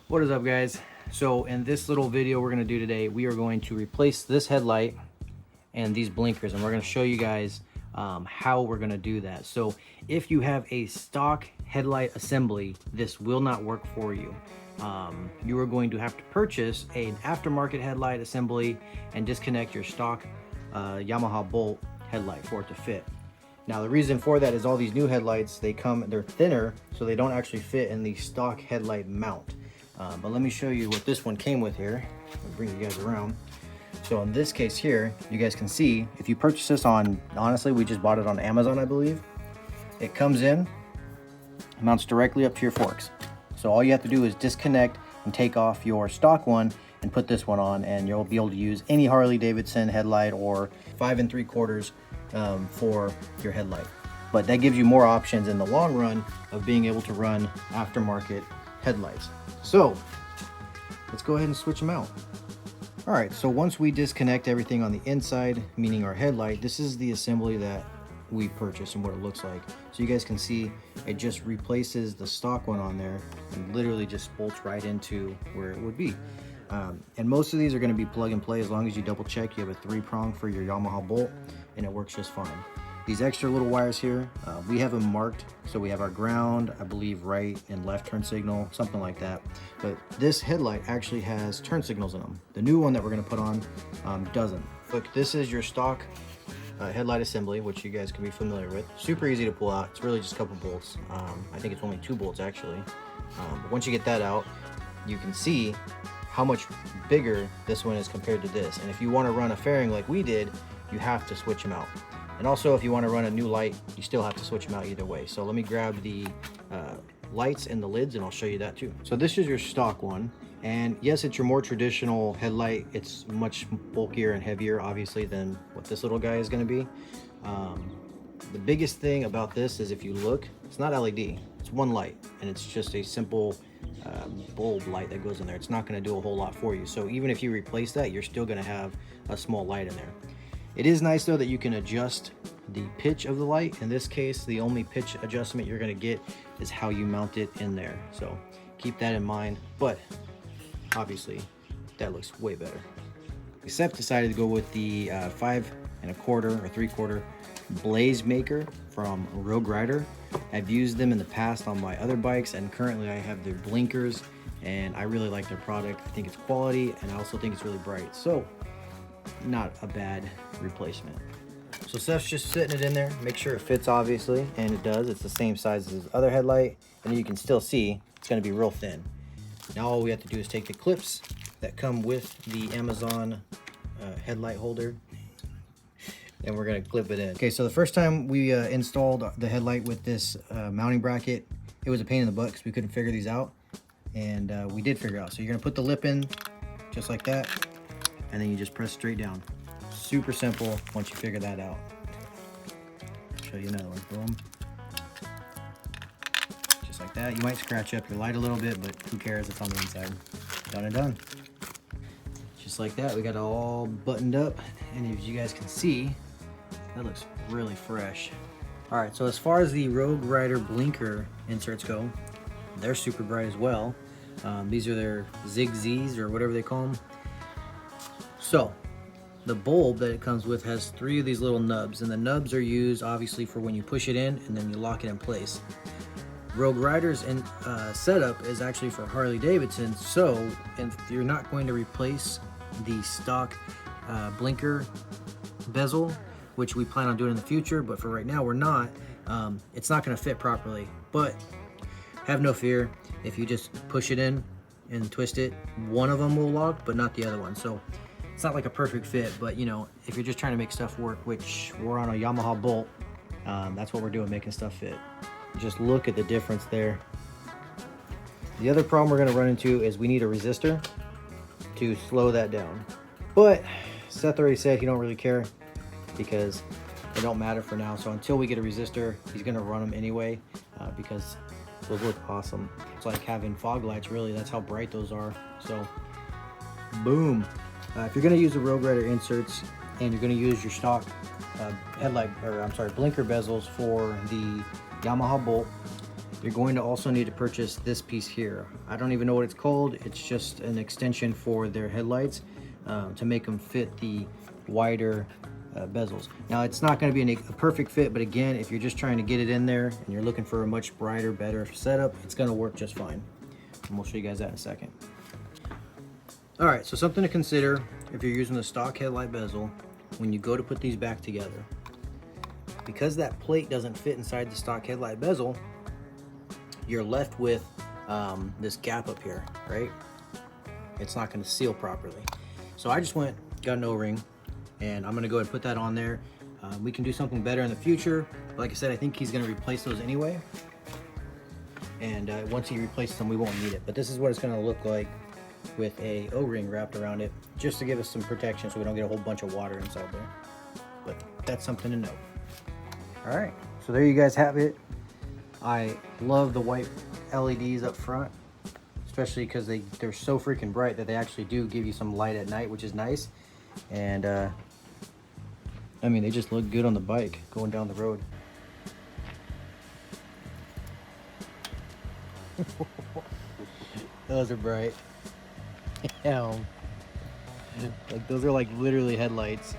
What is up, guys? So in this little video we're going to do today, we are going to replace this headlight and these blinkers, and we're going to show you guys how we're going to do that. So if you have a stock headlight assembly, this will not work for you. You are going to have to purchase an aftermarket headlight assembly and disconnect your stock Yamaha Bolt headlight for it to fit. Now the reason for that is all these new headlights, they're thinner, so they don't actually fit in the stock headlight mount. But let me show you what this one came with here. I'll bring you guys around. So in this case here, you guys can see, if you purchase this on, honestly, we just bought it on Amazon, I believe. It comes in, mounts directly up to your forks. So all you have to do is disconnect and take off your stock one and put this one on, and you'll be able to use any Harley Davidson headlight or 5 3/4 for your headlight. But that gives you more options in the long run of being able to run aftermarket headlights. So let's go ahead and switch them out. All right, so once we disconnect everything on the inside, meaning our headlight, this is the assembly that we purchased and what it looks like. So you guys can see it just replaces the stock one on there and literally just bolts right into where it would be. And most of these are going to be plug and play. As long as you double check, you have a 3-prong for your Yamaha Bolt, and it works just fine. These extra little wires here, we have them marked. So we have our ground, I believe right and left turn signal, something like that. But this headlight actually has turn signals in them. The new one that we're going to put on doesn't. Look, this is your stock headlight assembly, which you guys can be familiar with. Super easy to pull out. It's really just a couple bolts. I think it's only 2 bolts actually. But once you get that out, you can see how much bigger this one is compared to this. And if you want to run a fairing like we did, you have to switch them out. And also, if you want to run a new light, you still have to switch them out either way. So let me grab the lights and the lids, and I'll show you that too. So this is your stock one. And yes, it's your more traditional headlight. It's much bulkier and heavier, obviously, than what this little guy is going to be. The biggest thing about this is, if you look, it's not LED. It's one light, and it's just a simple bulb light that goes in there. It's not going to do a whole lot for you. So even if you replace that, you're still going to have a small light in there. It is nice though that you can adjust the pitch of the light. In this case, the only pitch adjustment you're going to get is how you mount it in there. So keep that in mind. But obviously that looks way better. Seth decided to go with the 5 1/4 or 3/4 blaze maker from Rogue Rider. I've used them in the past on my other bikes, and currently I have their blinkers, and I really like their product. I think it's quality, and I also think it's really bright. So not a bad replacement. So Seth's just sitting it in there, make sure it fits, obviously, and it does. It's the same size as his other headlight, and you can still see it's going to be real thin. Now all we have to do is take the clips that come with the Amazon headlight holder, and we're going to clip it in. Okay, so the first time we installed the headlight with this mounting bracket, it was a pain in the butt because we couldn't figure these out, and we did figure it out. So you're going to put the lip in just like that, and then you just press straight down. Super simple once you figure that out. Show you another one. Boom. Just like that. You might scratch up your light a little bit, but who cares? It's on the inside. Done and done. Just like that, we got it all buttoned up, and as you guys can see, that looks really fresh. All right, so as far as the Rogue Rider blinker inserts go, they're super bright as well. These are their Zig-Z's or whatever they call them. So the bulb that it comes with has 3 of these little nubs, and the nubs are used obviously for when you push it in and then you lock it in place. Rogue Rider's setup is actually for Harley Davidson, so if you're not going to replace the stock blinker bezel, which we plan on doing in the future, but for right now we're not, it's not going to fit properly. But have no fear, if you just push it in and twist it, one of them will lock, but not the other one. So it's not like a perfect fit, but you know, if you're just trying to make stuff work, which we're on a Yamaha Bolt, that's what we're doing, making stuff fit. Just look at the difference there. The other problem we're going to run into is we need a resistor to slow that down. But Seth already said he don't really care because they don't matter for now. So until we get a resistor, he's going to run them anyway because those look awesome. It's like having fog lights, really. That's how bright those are. So boom. If you're going to use the Rogue Rider inserts and you're going to use your stock headlight, or I'm sorry, blinker bezels for the Yamaha Bolt. You're going to also need to purchase this piece here. I don't even know what it's called. It's just an extension for their headlights to make them fit the wider bezels. Now it's not going to be a perfect fit, but again, if you're just trying to get it in there and you're looking for a much brighter, better setup, it's going to work just fine. And we'll show you guys that in a second. All right, so something to consider if you're using the stock headlight bezel when you go to put these back together. Because that plate doesn't fit inside the stock headlight bezel, you're left with this gap up here, right? It's not going to seal properly. So I just got an O-ring, and I'm going to go ahead and put that on there. We can do something better in the future. But like I said, I think he's going to replace those anyway. And once he replaces them, we won't need it. But this is what it's going to look like with a O-ring wrapped around it, just to give us some protection so we don't get a whole bunch of water inside there. But that's something to know. All right, so there you guys have it. I love the white LEDs up front, especially because they're so freaking bright that they actually do give you some light at night, which is nice. And I mean, they just look good on the bike going down the road. Those are bright. Like those are like literally headlights.